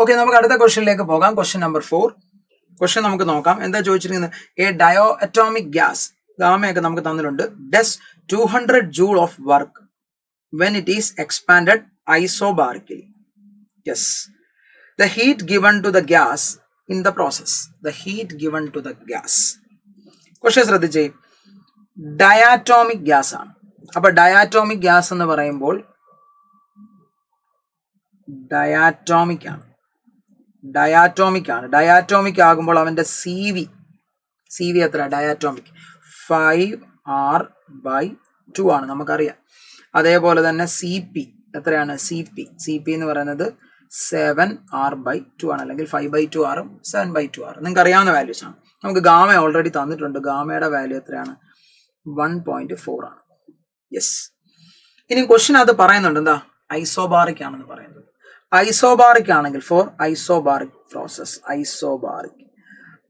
Okay, നമുക്ക് അടുത്ത ക്വസ്റ്റ്യനിലേക്ക് പോകാം. Question number 4. ക്വസ്റ്റ്യൻ നമുക്ക് നോക്കാം. എന്താ ചോദിച്ചിരിക്കുന്നത്? എ ഡയോ അറ്റോമിക് ഗ്യാസ്, ഗാമയൊക്കെ നമുക്ക് തന്നിട്ടുണ്ട്. Does 200 joule of work when it is expanded isobarically. Yes, the heat given to the gas in the process. The heat given to the gas. Question ശ്രദ്ധിച്ചേ, diatomic gas ആണ്. അപ്പൊ diatomic gas എന്ന് പറയുമ്പോൾ diatomic ആണ്. Diatomic ആകുമ്പോൾ അവന്റെ C V എത്ര? Diatomic 5R/2 ആണ്, നമുക്കറിയാം. അതേപോലെ തന്നെ സി പി എത്രയാണ്? സി പി എന്ന് പറയുന്നത് 7R/2 ആണ്, അല്ലെങ്കിൽ 5/2R 7/2 R. നിങ്ങൾക്ക് അറിയാവുന്ന വാല്യൂസ് ആണ്. നമുക്ക് ഗാമ ഓൾറെഡി തന്നിട്ടുണ്ട്. ഗാമയുടെ വാല്യൂ എത്രയാണ്? 1.4 ആണ്. യെസ്. ഇനി ക്വസ്റ്റ്യൻ അത് പറയുന്നുണ്ട്, എന്താ? ഐസോബാറിക് ആണെന്ന് പറയുന്നത്. ഐസോബാറിക് ആണെങ്കിൽ ഫോർ ഐസോബാറിക് പ്രോസസ്,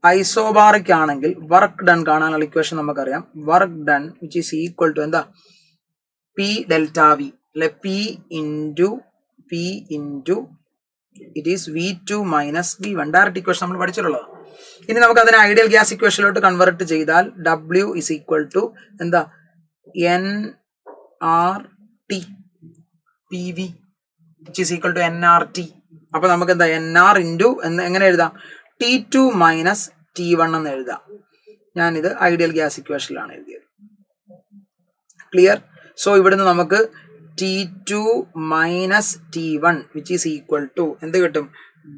ഐസോബാറിക് ആണെങ്കിൽ വർക്ക് ഡൺ കാണാനുള്ള ഇക്വേഷൻ നമുക്കറിയാം. Work done which is equal to എന്താ? P delta V, അല്ലെ? P into it is V2 minus V1. Direct equation നമ്മൾ പഠിച്ചിട്ടുള്ളത്. ഇനി നമുക്ക് അതിനെ ഐഡിയൽ ഗ്യാസ് ഇക്വേഷനിലോട്ട് കൺവേർട്ട് ചെയ്താൽ W is equal to എന്താ? nRT PV which is equal to nRT. അപ്പൊ നമുക്ക് എന്താ? nR into എങ്ങനെ എഴുതാം? T2 minus T1 എന്ന് എഴുതാം. ഞാനിത് ഐഡിയൽ ഗ്യാസ് ഇക്വേഷനിലാണ് എഴുതിയത്. ക്ലിയർ? സോ ഇവിടുന്ന് നമുക്ക് T2 minus T1 which is equal to എന്ത് കിട്ടും?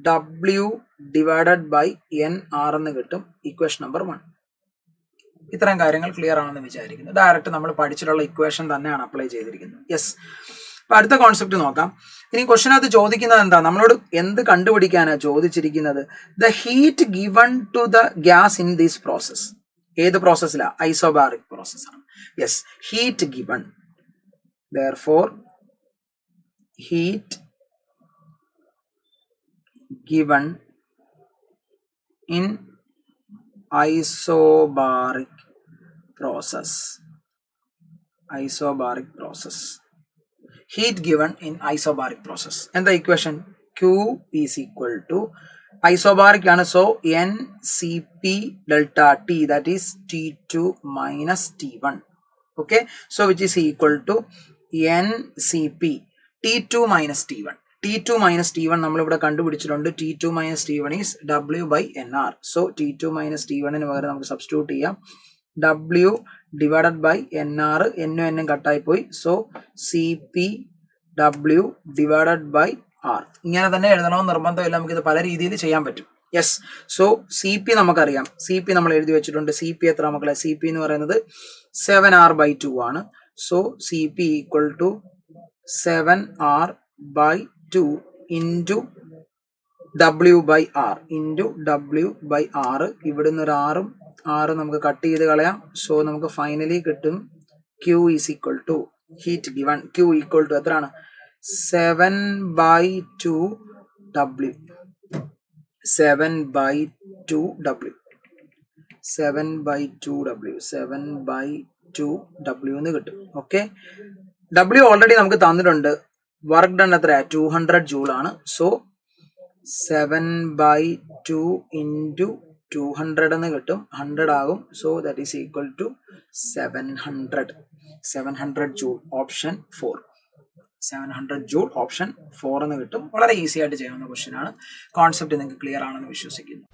W ഡിവൈഡഡ് ബൈ nR എന്ന് കിട്ടും. Equation number 1. ഇത്തരം കാര്യങ്ങൾ ക്ലിയർ ആണെന്ന് വിചാരിക്കുന്നു. ഡയറക്റ്റ് നമ്മൾ പഠിച്ചിട്ടുള്ള ഇക്വേഷൻ തന്നെയാണ് അപ്ലൈ ചെയ്തിരിക്കുന്നത്. യെസ്. അപ്പൊ അടുത്ത കോൺസെപ്റ്റ് നോക്കാം. ഇനി ക്വസ്റ്റ്യനകത്ത് ചോദിക്കുന്നത് എന്താ? നമ്മളോട് എന്ത് കണ്ടുപിടിക്കാനാണ് ചോദിച്ചിരിക്കുന്നത്? The heat given to the gas in this process. ഏത് പ്രോസസ്സിലാ? ഐസോബാറിക് പ്രോസസ് ആണ്. Yes, heat given. Therefore, heat given in isobaric process. Heat given in isobaric process. And the equation Q is equal to isobaric ആണ്. So NCP delta T, that is T2 minus T1. Okay, so which is equal to NCP T2 minus T1. T2 minus T1 നമ്മൾ ഇവിടെ കണ്ടുപിടിച്ചിട്ടുണ്ട്. T2 minus T1 is W by NR. So T2 minus T1 ന് പകരം നമുക്ക് substitute ചെയ്യാം. W divided by NR, N കട്ടായി പോയി. So CP W divided by R. ഇങ്ങനെ തന്നെ എഴുതണമെന്ന് നിർബന്ധമില്ല, നമുക്കിത് പല രീതിയിൽ ചെയ്യാൻ പറ്റും. യെസ്. സോ സി പി നമുക്കറിയാം. സി പി നമ്മൾ എഴുതി വെച്ചിട്ടുണ്ട്. സി പി എത്ര മക്കളെ? സി പി എന്ന് പറയുന്നത് 7R/2 ആണ്. So C P equal to 7R/2 into W by R into W by R. ഇവിടുന്ന് ഒരു ആറ് നമുക്ക് കട്ട് ചെയ്ത് കളയാം. സോ നമുക്ക് ഫൈനലി കിട്ടും Q is equal to heat given. Q equal to എത്രയാണ്? 7/2 W. 7/2 എന്ന് കിട്ടും. ഓക്കെ, W ഓൾറെഡി നമുക്ക് തന്നിട്ടുണ്ട്. വർക്ക് ഡൺ എത്ര? 200 ജൂൾ ആണ്. സോ 7/2 ഇൻറ്റു 200 എന്ന് കിട്ടും. 100 ആകും. So that is equal to 700 joule. Option 4. 700 joule option 4 എന്ന് കിട്ടും. വളരെ ഈസി ആയിട്ട് ചെയ്യാവുന്ന ക്വസ്റ്റ്യൻ ആണ്. കോൺസെപ്റ്റ് നിങ്ങൾക്ക് ക്ലിയർ ആണെന്ന് വിശ്വസിക്കുന്നു.